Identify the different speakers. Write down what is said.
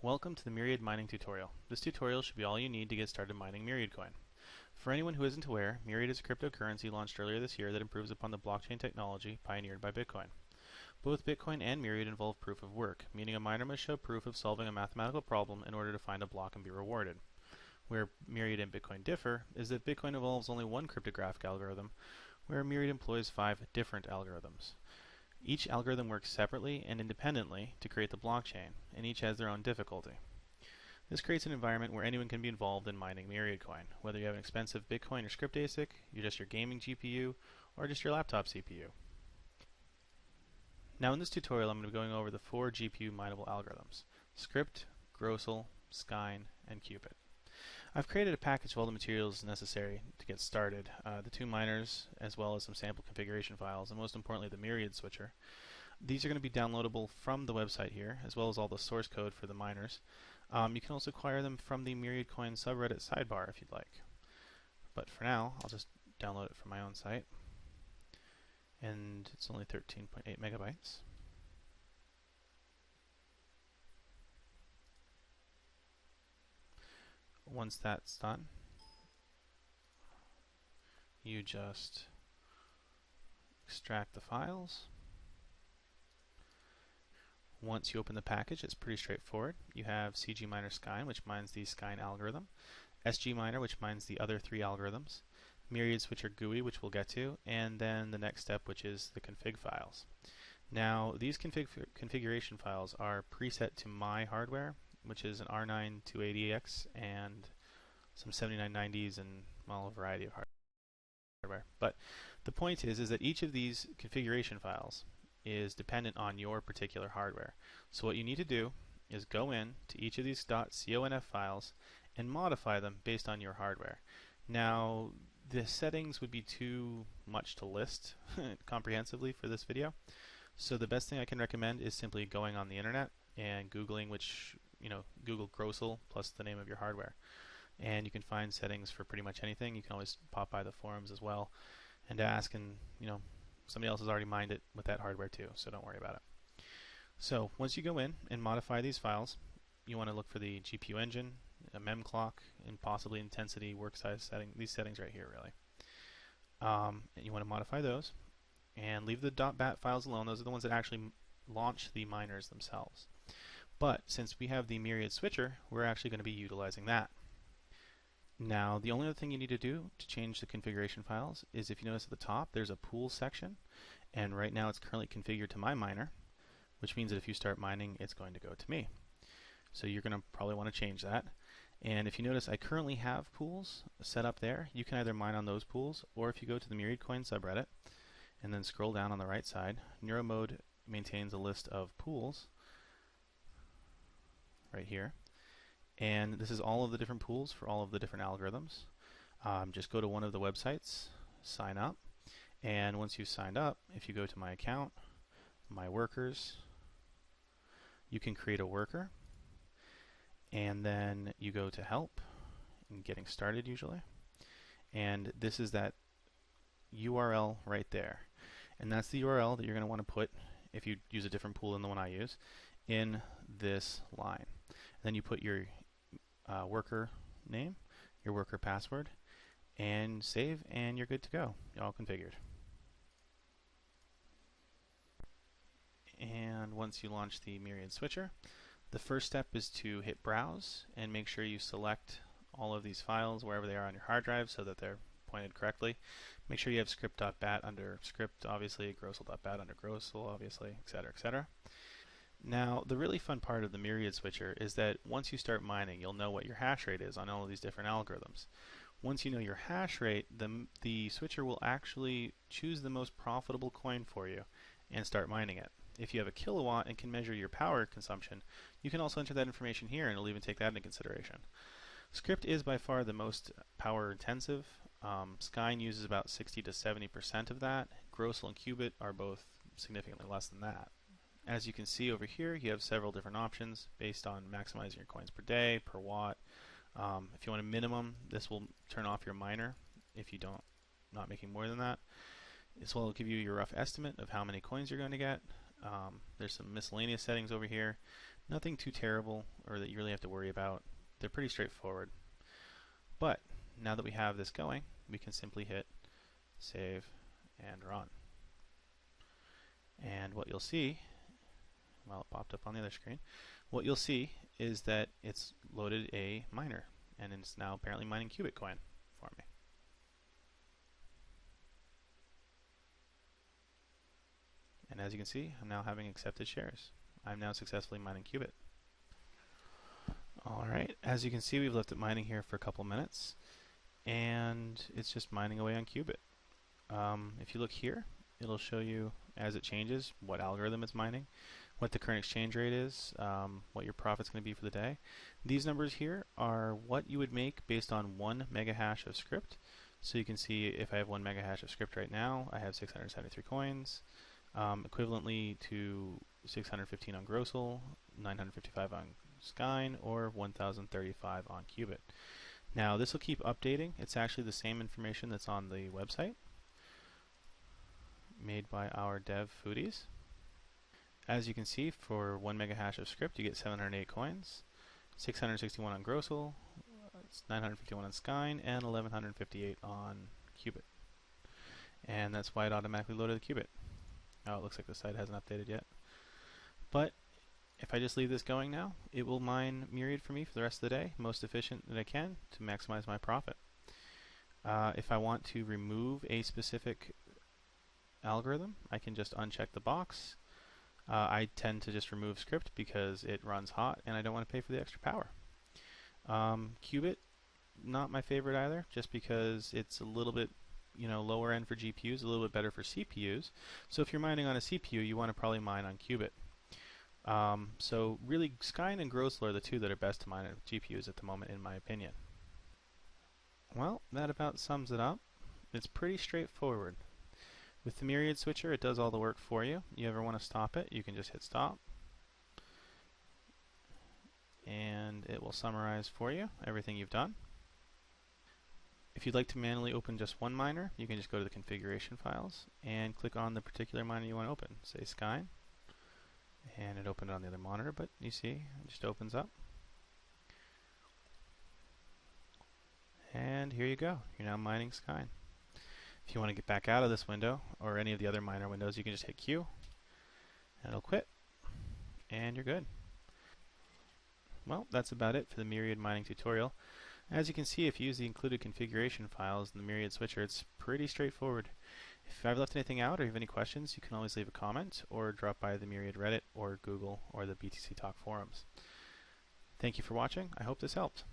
Speaker 1: Welcome to the Myriad mining tutorial. This tutorial should be all you need to get started mining Myriadcoin. For anyone who isn't aware, Myriad is a cryptocurrency launched earlier this year that improves upon the blockchain technology pioneered by Bitcoin. Both Bitcoin and Myriad involve proof of work, meaning a miner must show proof of solving a mathematical problem in order to find a block and be rewarded. Where Myriad and Bitcoin differ is that Bitcoin involves only one cryptographic algorithm, where Myriad employs 5 different algorithms. Each algorithm works separately and independently to create the blockchain, and each has their own difficulty. This creates an environment where anyone can be involved in mining Myriadcoin, whether you have an expensive Bitcoin or script ASIC, you're just your gaming GPU, or just your laptop CPU. Now in this tutorial I'm going to be going over the 4 GPU mineable algorithms: Script, Grossel, Skein, and Qubit. I've created a package of all the materials necessary to get started, the 2 miners, as well as some sample configuration files, and most importantly the Myriad switcher. These are going to be downloadable from the website here, as well as all the source code for the miners. You can also acquire them from the Myriadcoin subreddit sidebar if you'd like. But for now, I'll just download it from my own site. And it's only 13.8 megabytes. Once that's done, you just extract the files. Once you open the package, it's pretty straightforward. You have CG miner Skein, which mines the Skein algorithm, SG miner, which mines the other 3 algorithms, Myriad switcher GUI, which we'll get to, and then the next step, which is the config files. Now, these configuration files are preset to my hardware, which is an R9 280X and some 7990s and well, a variety of hardware. But the point is that each of these configuration files is dependent on your particular hardware. So what you need to do is go in to each of these .conf files and modify them based on your hardware. Now, the settings would be too much to list comprehensively for this video. So the best thing I can recommend is simply going on the internet and Googling Google Grossel plus the name of your hardware. And you can find settings for pretty much anything. You can always pop by the forums as well and ask, and somebody else has already mined it with that hardware too, so don't worry about it. So once you go in and modify these files, you want to look for the GPU engine, a mem clock, and possibly intensity, work size setting, these settings right here really. And you want to modify those and leave the .bat files alone. Those are the ones that actually launch the miners themselves. But since we have the Myriad switcher, we're actually going to be utilizing that. Now, the only other thing you need to do to change the configuration files is, if you notice at the top, there's a pool section, and right now it's currently configured to my miner, which means that if you start mining, it's going to go to me. So you're going to probably want to change that. And if you notice, I currently have pools set up there. You can either mine on those pools, or if you go to the Myriadcoin subreddit and then scroll down on the right side, Neuromode maintains a list of pools right here. And this is all of the different pools for all of the different algorithms. Just go to one of the websites, sign up, and once you've signed up, if you go to my account, my workers, you can create a worker, and then you go to help and getting started usually, and this is that URL right there, and that's the URL that you're going to want to put, if you use a different pool than the one I use, in this line. Then you put your worker name, your worker password, and save, and you're good to go. You're all configured. And once you launch the Myriad switcher, the first step is to hit browse and make sure you select all of these files wherever they are on your hard drive so that they're pointed correctly. Make sure you have script.bat under script, obviously, grossel.bat under grossel, obviously, etc., etc. Now, the really fun part of the Myriad switcher is that once you start mining, you'll know what your hash rate is on all of these different algorithms. Once you know your hash rate, the switcher will actually choose the most profitable coin for you and start mining it. If you have a kilowatt and can measure your power consumption, you can also enter that information here, and it'll even take that into consideration. Script is by far the most power intensive. Skein uses about 60 to 70% of that. Grossel and Qubit are both significantly less than that. As you can see over here, you have several different options based on maximizing your coins per day, per watt. If you want a minimum, this will turn off your miner if you not making more than that. This will give you your rough estimate of how many coins you're going to get. There's some miscellaneous settings over here. Nothing too terrible or that you really have to worry about. They're pretty straightforward. But now that we have this going, we can simply hit save and run. And what you'll see, well, it popped up on the other screen, what you'll see is that it's loaded a miner, and it's now apparently mining Myriadcoin for me. And as you can see, I'm now having accepted shares. I'm now successfully mining Qubit. Alright, as you can see, we've left it mining here for a couple minutes, and it's just mining away on Qubit. If you look here, it'll show you as it changes what algorithm it's mining, what the current exchange rate is, what your profit's going to be for the day. These numbers here are what you would make based on 1 mega hash of script. So you can see if I have 1 mega hash of script right now, I have 673 coins, equivalently to 615 on Grossel, 955 on Skyne, or 1035 on Qubit. Now this will keep updating. It's actually the same information that's on the website made by our dev foodies. As you can see, for 1 mega hash of script, you get 708 coins, 661 on Grossel, 951 on Skyne, and 1158 on Qubit. And that's why it automatically loaded the Qubit. Oh, it looks like the site hasn't updated yet. But if I just leave this going now, it will mine Myriad for me for the rest of the day, most efficient that I can, to maximize my profit. If I want to remove a specific algorithm, I can just uncheck the box. I tend to just remove script because it runs hot and I don't want to pay for the extra power. Qubit, not my favorite either, just because it's a little bit lower end for GPUs, a little bit better for CPUs. So if you're mining on a CPU, you want to probably mine on Qubit. So really, Skyne and Grossel are the two that are best to mine on GPUs at the moment, in my opinion. Well, that about sums it up. It's pretty straightforward. With the Myriad switcher, it does all the work for you. You ever want to stop it, you can just hit stop. And it will summarize for you everything you've done. If you'd like to manually open just one miner, you can just go to the configuration files and click on the particular miner you want to open. Say Skyne. And it opened on the other monitor, but you see, it just opens up. And here you go. You're now mining Skyne. If you want to get back out of this window, or any of the other miner windows, you can just hit Q, and it'll quit, and you're good. Well, that's about it for the Myriad mining tutorial. As you can see, if you use the included configuration files in the Myriad switcher, it's pretty straightforward. If I've left anything out or you have any questions, you can always leave a comment or drop by the Myriad Reddit or Google or the BTC Talk forums. Thank you for watching. I hope this helped.